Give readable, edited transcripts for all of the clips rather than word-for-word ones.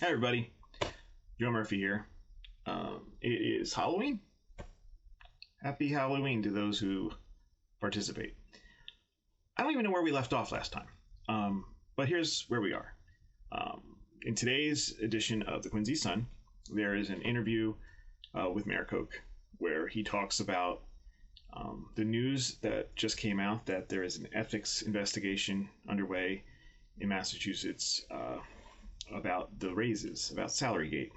Hey everybody, Joe Murphy here. It is Halloween. Happy Halloween to those who participate. I don't even know where we left off last time, but here's where we are. In today's edition of the Quincy Sun, there is an interview with Mayor Koch where he talks about the news that just came out that there is an ethics investigation underway in Massachusetts about the raises, about Salarygate.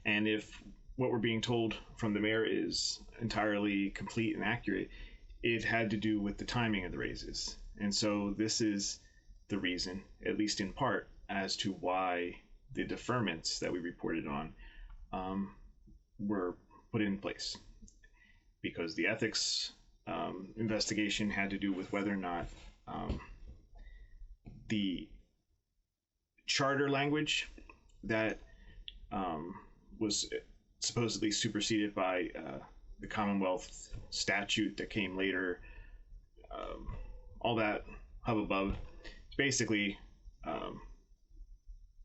And if what we're being told from the mayor is entirely complete and accurate, it had to do with the timing of the raises. And so this is the reason, at least in part, as to why the deferments that we reported on were put in place. Because the ethics investigation had to do with whether or not the charter language that was supposedly superseded by the Commonwealth statute that came later, all that hubbub, basically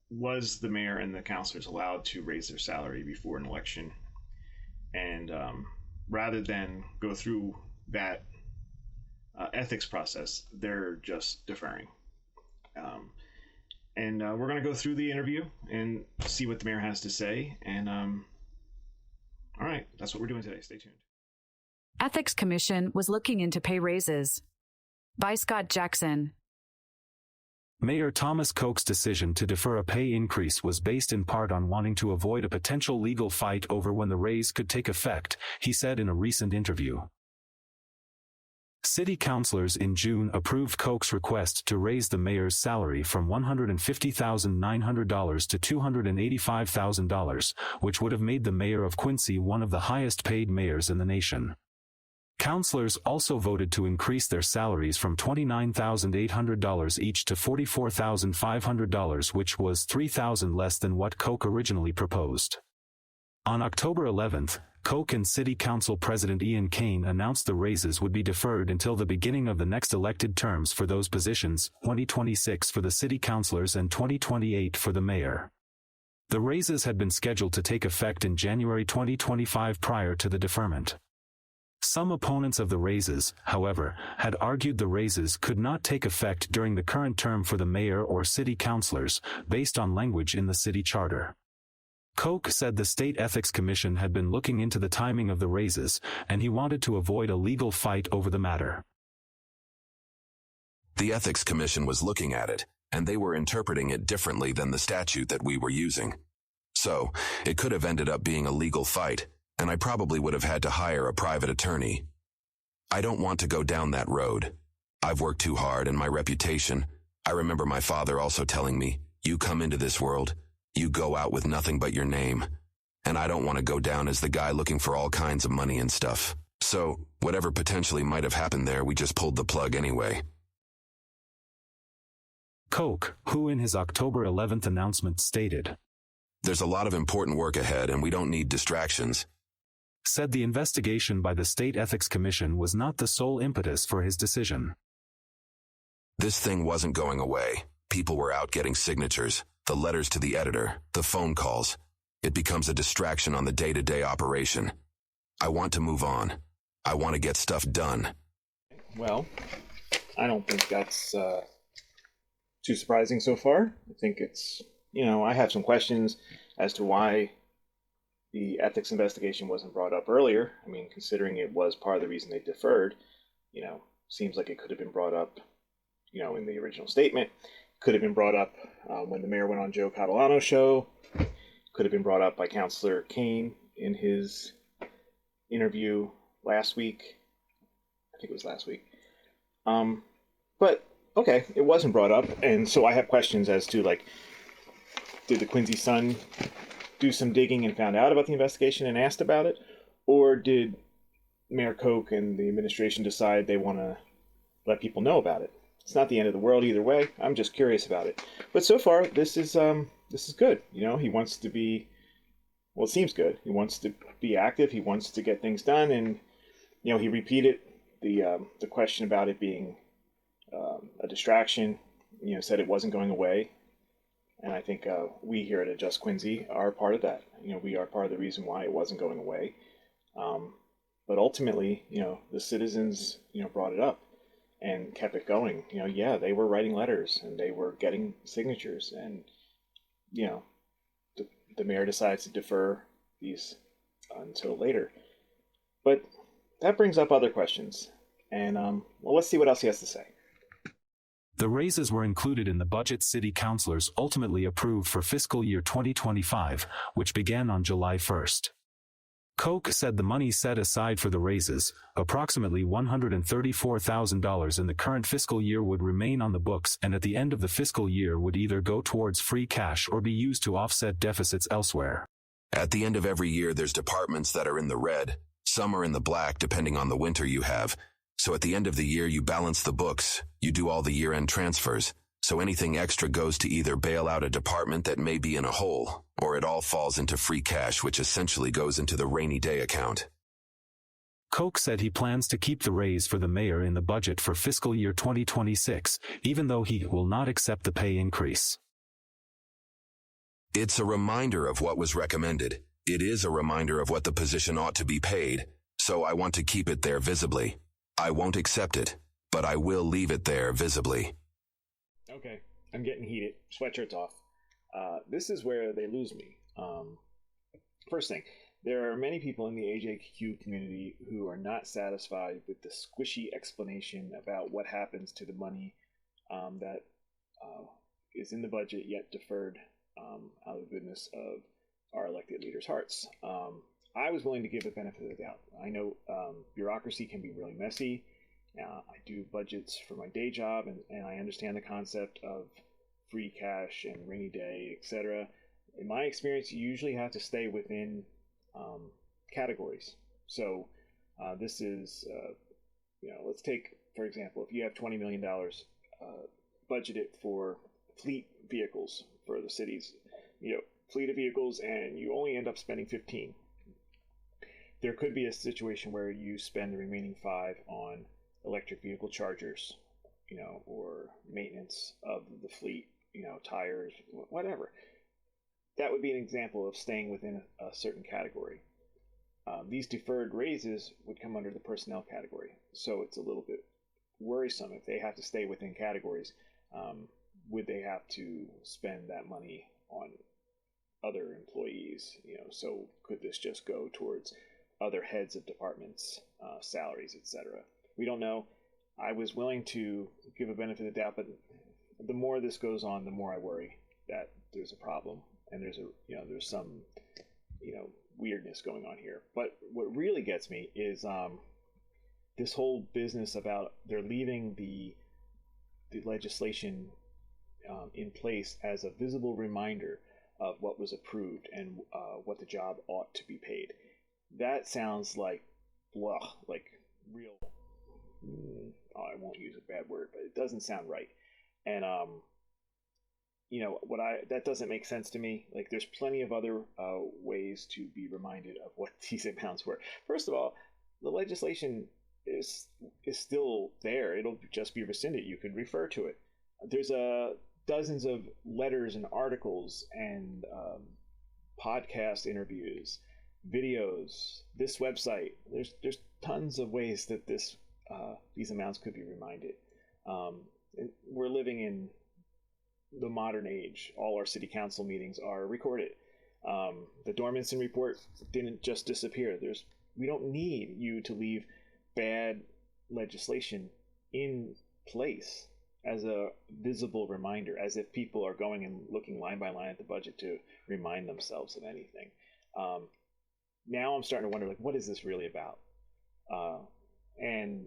was the mayor and the councilors allowed to raise their salary before an election, and rather than go through that ethics process, they're just deferring. And we're going to go through the interview and see what the mayor has to say. And all right, that's what we're doing today. Stay tuned. Ethics Commission was looking into pay raises. By Scott Jackson. Mayor Thomas Koch's decision to defer a pay increase was based in part on wanting to avoid a potential legal fight over when the raise could take effect, he said in a recent interview. City councilors in June approved Koch's request to raise the mayor's salary from $150,900 to $285,000, which would have made the mayor of Quincy one of the highest-paid mayors in the nation. Councilors also voted to increase their salaries from $29,800 each to $44,500, which was $3,000 less than what Koch originally proposed. On October 11th, Koch and City Council President Ian Kane announced the raises would be deferred until the beginning of the next elected terms for those positions, 2026 for the city councilors and 2028 for the mayor. The raises had been scheduled to take effect in January 2025 prior to the deferment. Some opponents of the raises, however, had argued the raises could not take effect during the current term for the mayor or city councilors, based on language in the city charter. Koch said the State Ethics Commission had been looking into the timing of the raises, and he wanted to avoid a legal fight over the matter. The Ethics Commission was looking at it, and they were interpreting it differently than the statute that we were using. So, it could have ended up being a legal fight, and I probably would have had to hire a private attorney. I don't want to go down that road. I've worked too hard, and my reputation. I remember my father also telling me, you come into this world, you go out with nothing but your name. And I don't want to go down as the guy looking for all kinds of money and stuff. So, whatever potentially might have happened there, we just pulled the plug anyway. Koch, who in his October 11th announcement stated, "There's a lot of important work ahead and we don't need distractions," said the investigation by the State Ethics Commission was not the sole impetus for his decision. This thing wasn't going away. People were out getting signatures, the letters to the editor, the phone calls. It becomes a distraction on the day-to-day operation. I want to move on. I want to get stuff done. Well, I don't think that's too surprising so far. I think it's, I have some questions as to why the ethics investigation wasn't brought up earlier. I mean, considering it was part of the reason they deferred, seems like it could have been brought up, in the original statement. Could have been brought up when the mayor went on Joe Catalano's show. Could have been brought up by Councilor Kane in his interview last week. I think it was last week. But, okay, it wasn't brought up. And so I have questions as to, did the Quincy Sun do some digging and found out about the investigation and asked about it? Or did Mayor Koch and the administration decide they want to let people know about it? It's not the end of the world either way. I'm just curious about it. But so far, this is good. He wants to be, well, it seems good. He wants to be active. He wants to get things done. And, he repeated the question about it being a distraction. Said it wasn't going away. And I think we here at Adjust Quincy are part of that. We are part of the reason why it wasn't going away. But ultimately, the citizens, brought it up and kept it going. Yeah, they were writing letters and they were getting signatures, and the mayor decides to defer these until later. But that brings up other questions, and well, let's see what else he has to say. The raises were included in the budget city councilors ultimately approved for fiscal year 2025, which began on July 1st. Koch said the money set aside for the raises, approximately $134,000 in the current fiscal year, would remain on the books and at the end of the fiscal year would either go towards free cash or be used to offset deficits elsewhere. At the end of every year, there's departments that are in the red. Some are in the black, depending on the winter you have. So at the end of the year, you balance the books. You do all the year-end transfers. So anything extra goes to either bail out a department that may be in a hole, or it all falls into free cash, which essentially goes into the rainy day account. Koch said he plans to keep the raise for the mayor in the budget for fiscal year 2026, even though he will not accept the pay increase. It's a reminder of what was recommended. It is a reminder of what the position ought to be paid, so I want to keep it there visibly. I won't accept it, but I will leave it there visibly. Okay, I'm getting heated. Sweatshirt's off. This is where they lose me. First thing, there are many people in the AJQ community who are not satisfied with the squishy explanation about what happens to the money that is in the budget yet deferred out of the goodness of our elected leaders' hearts. I was willing to give the benefit of the doubt. I know bureaucracy can be really messy. I do budgets for my day job, and I understand the concept of free cash and rainy day, etc. In my experience, you usually have to stay within categories. So this is, let's take, for example, if you have $20 million budgeted for fleet vehicles for the city's, fleet of vehicles, and you only end up spending 15. There could be a situation where you spend the remaining 5 on electric vehicle chargers, or maintenance of the fleet, tires, whatever. That would be an example of staying within a certain category. These deferred raises would come under the personnel category, so it's a little bit worrisome if they have to stay within categories. Would they have to spend that money on other employees? So could this just go towards other heads of departments, salaries, etc.? We don't know. I was willing to give a benefit of the doubt, but the more this goes on, the more I worry that there's a problem and there's some weirdness going on here. But what really gets me is this whole business about they're leaving the legislation in place as a visible reminder of what was approved and what the job ought to be paid. That sounds like real. I won't use a bad word, but it doesn't sound right. And that doesn't make sense to me. Like, there's plenty of other ways to be reminded of what these amounts were. First of all, the legislation is still there. It'll just be rescinded. You can refer to it. There's dozens of letters and articles and podcast interviews, videos, this website. There's tons of ways that these amounts could be reminded. We're living in the modern age. All our city council meetings are recorded. The Dormanson report didn't just disappear. We don't need you to leave bad legislation in place as a visible reminder, as if people are going and looking line by line at the budget to remind themselves of anything. Now I'm starting to wonder, what is this really about? And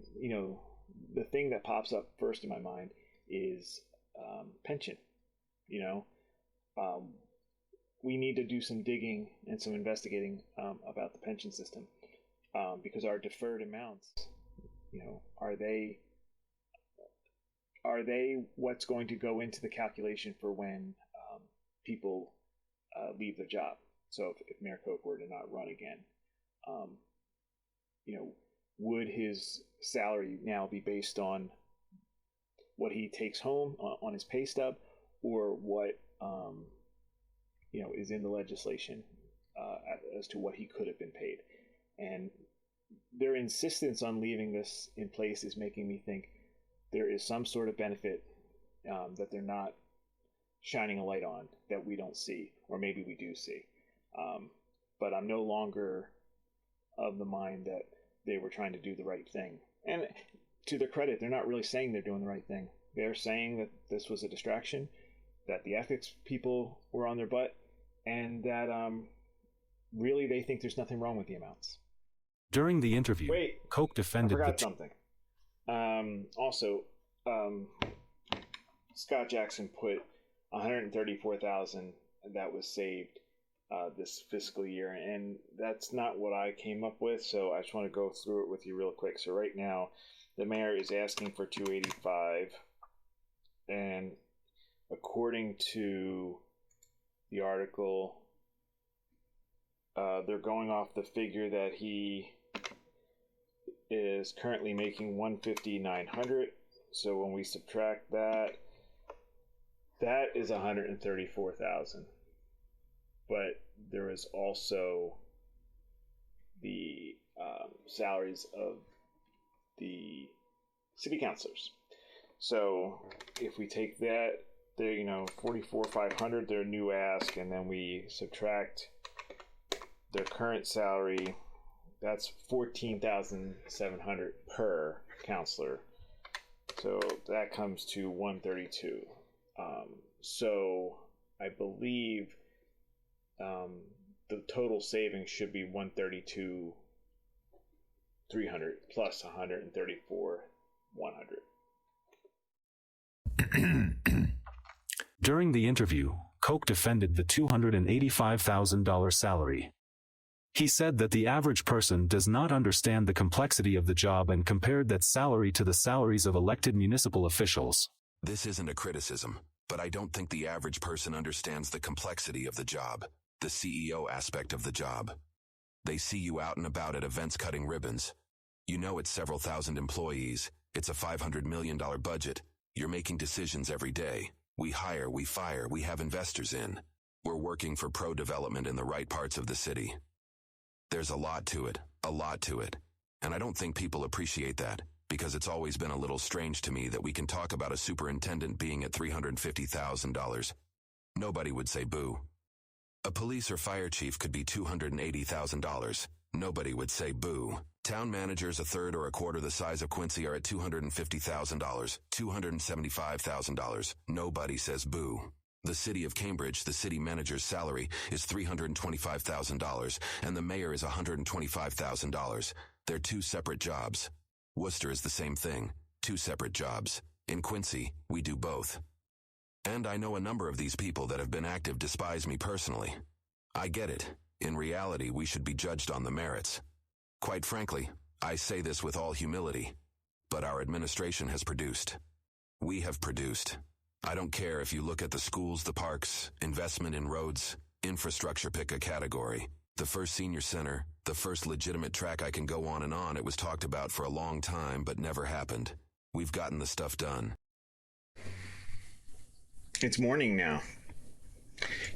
the thing that pops up first in my mind is pension. We need to do some digging and some investigating about the pension system, because our deferred amounts, are they what's going to go into the calculation for when people leave their job? So if Mayor Koch were to not run again, would his salary now be based on what he takes home on his pay stub, or what is in the legislation as to what he could have been paid. And their insistence on leaving this in place is making me think there is some sort of benefit that they're not shining a light on that we don't see, or maybe we do see. But I'm no longer of the mind that they were trying to do the right thing. And to their credit, they're not really saying they're doing the right thing. They're saying that this was a distraction, that the ethics people were on their butt, and that really they think there's nothing wrong with the amounts. During the interview, Koch defended I forgot something. Also, Scott Jackson put $134,000 that was saved this fiscal year, and that's not what I came up with, so I just want to go through it with you real quick. So right now, the mayor is asking for $285,000, and according to the article, they're going off the figure that he is currently making $150,900. So when we subtract that, that is $134,000. But there is also the salaries of the city councilors. So if we take that, they're $44,500 their new ask, and then we subtract their current salary, that's $14,700 per counselor. So that comes to $132,000. So I believe the total savings should be $132,300 plus $134,100. During the interview, Koch defended the $285,000 salary. He said that the average person does not understand the complexity of the job and compared that salary to the salaries of elected municipal officials. This isn't a criticism, but I don't think the average person understands the complexity of the job, the CEO aspect of the job. They see you out and about at events cutting ribbons. You know it's several thousand employees. It's a $500 million budget. You're making decisions every day. We hire, we fire, we have investors in. We're working for pro-development in the right parts of the city. There's a lot to it. And I don't think people appreciate that, because it's always been a little strange to me that we can talk about a superintendent being at $350,000. Nobody would say boo. A police or fire chief could be $280,000. Nobody would say boo. Town managers a third or a quarter the size of Quincy are at $250,000, $275,000. Nobody says boo. The city of Cambridge, the city manager's salary is $325,000, and the mayor is $125,000. They're two separate jobs. Worcester is the same thing, two separate jobs. In Quincy, we do both. And I know a number of these people that have been active despise me personally. I get it. In reality, we should be judged on the merits. Quite frankly, I say this with all humility, but our administration has produced. We have produced. I don't care if you look at the schools, the parks, investment in roads, infrastructure, pick a category. The first senior center, the first legitimate track, I can go on and on. It was talked about for a long time, but never happened. We've gotten the stuff done. It's morning now.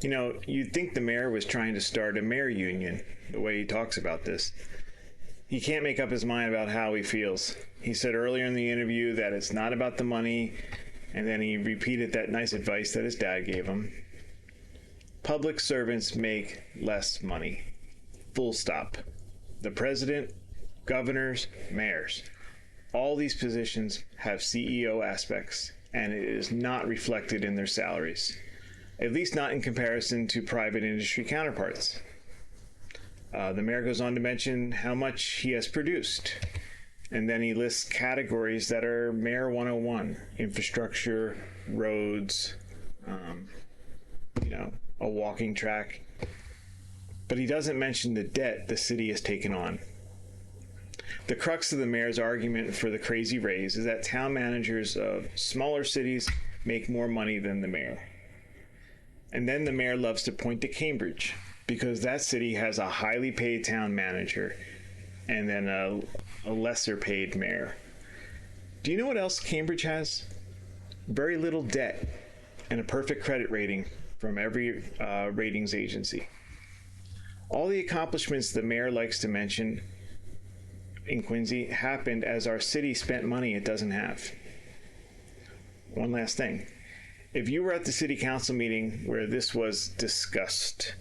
You'd think the mayor was trying to start a mayor union, the way he talks about this. He can't make up his mind about how he feels. He said earlier in the interview that it's not about the money, and then he repeated that nice advice that his dad gave him. Public servants make less money. Full stop. The president, governors, mayors. All these positions have CEO aspects, and it is not reflected in their salaries. At least not in comparison to private industry counterparts. The mayor goes on to mention how much he has produced. And then he lists categories that are Mayor 101, infrastructure, roads, a walking track. But he doesn't mention the debt the city has taken on. The crux of the mayor's argument for the crazy raise is that town managers of smaller cities make more money than the mayor. And then the mayor loves to point to Cambridge, because that city has a highly paid town manager and then a lesser paid mayor. Do you know what else Cambridge has? Very little debt and a perfect credit rating from every ratings agency. All the accomplishments the mayor likes to mention in Quincy happened as our city spent money it doesn't have. One last thing. If you were at the city council meeting where this was discussed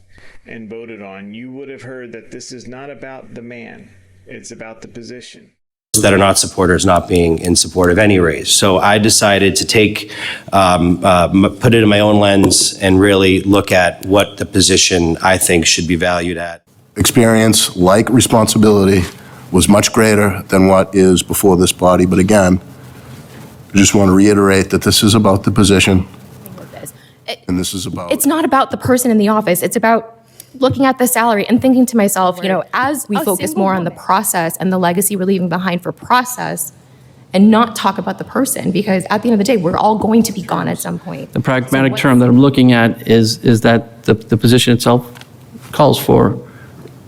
and voted on, you would have heard that this is not about the man, it's about the position. That are not supporters not being in support of any raise. So I decided to take, put it in my own lens and really look at what the position I think should be valued at. Experience, like responsibility, was much greater than what is before this body. But again, I just want to reiterate that this is about the position. And this is about... It's not about the person in the office. It's about looking at the salary and thinking to myself, you know, as we focus more on the process and the legacy we're leaving behind for process and not talk about the person, because at the end of the day, we're all going to be gone at some point. The pragmatic term that I'm looking at is that the position itself calls for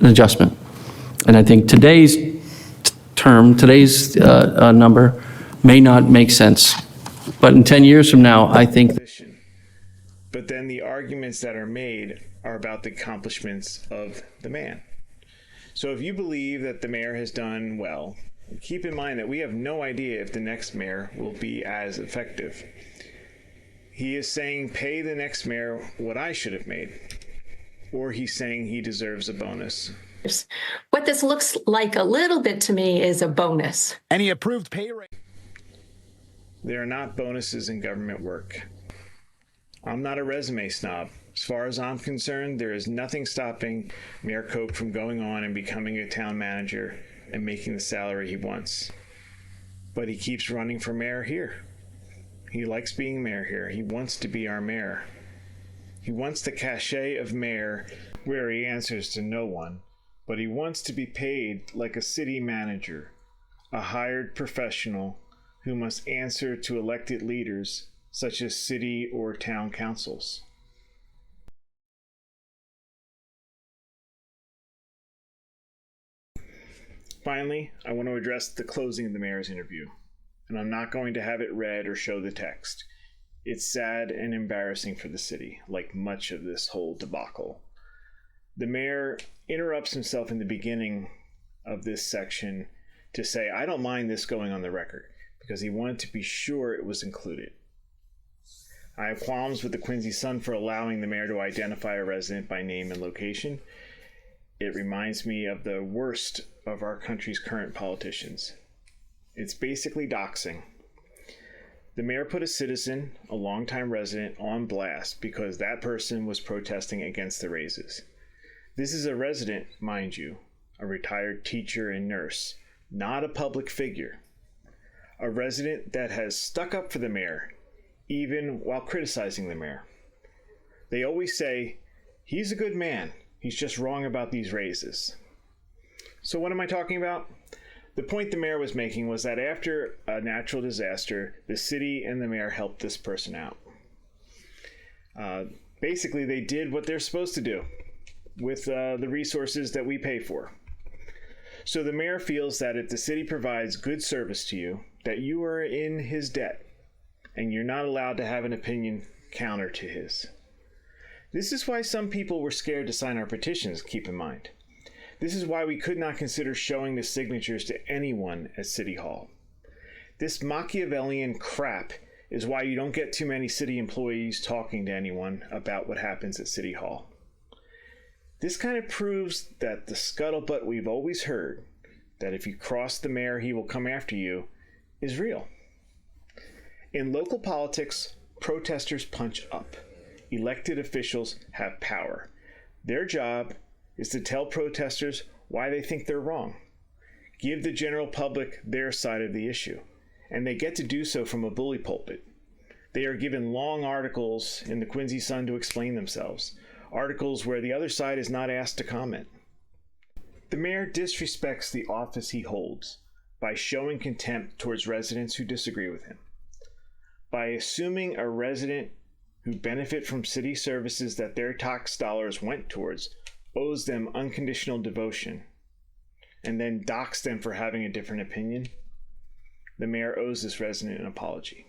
an adjustment. And I think today's term, today's number may not make sense. But in 10 years from now, I think... But then the arguments that are made are about the accomplishments of the man. So if you believe that the mayor has done well, keep in mind that we have no idea if the next mayor will be as effective. He is saying pay the next mayor what I should have made, or he's saying he deserves a bonus. What this looks like a little bit to me is a bonus. Any approved pay rate? There are not bonuses in government work. I'm not a resume snob. As far as I'm concerned, there is nothing stopping Mayor Koch from going on and becoming a town manager and making the salary he wants. But he keeps running for mayor here. He likes being mayor here. He wants to be our mayor. He wants the cachet of mayor where he answers to no one, but he wants to be paid like a city manager, a hired professional who must answer to elected leaders such as city or town councils. Finally, I want to address the closing of the mayor's interview, and I'm not going to have it read or show the text. It's sad and embarrassing for the city, like much of this whole debacle. The mayor interrupts himself in the beginning of this section to say, I don't mind this going on the record, because he wanted to be sure it was included. I have qualms with the Quincy Sun for allowing the mayor to identify a resident by name and location. It reminds me of the worst of our country's current politicians. It's basically doxing. The mayor put a citizen, a longtime resident, on blast because that person was protesting against the raises. This is a resident, mind you, a retired teacher and nurse, not a public figure. A resident that has stuck up for the mayor, even while criticizing the mayor. They always say, he's a good man, he's just wrong about these raises. So what am I talking about? The point the mayor was making was that after a natural disaster, the city and the mayor helped this person out. Basically, they did what they're supposed to do with the resources that we pay for. So the mayor feels that if the city provides good service to you, that you are in his debt, and you're not allowed to have an opinion counter to his. This is why some people were scared to sign our petitions, keep in mind. This is why we could not consider showing the signatures to anyone at City Hall. This Machiavellian crap is why you don't get too many city employees talking to anyone about what happens at City Hall. This kind of proves that the scuttlebutt we've always heard, that if you cross the mayor he will come after you, is real. In local politics, protesters punch up. Elected officials have power. Their job is to tell protesters why they think they're wrong. Give the general public their side of the issue. And they get to do so from a bully pulpit. They are given long articles in the Quincy Sun to explain themselves. Articles where the other side is not asked to comment. The mayor disrespects the office he holds by showing contempt towards residents who disagree with him. By assuming a resident who benefit from city services that their tax dollars went towards owes them unconditional devotion, and then dox them for having a different opinion, the mayor owes this resident an apology.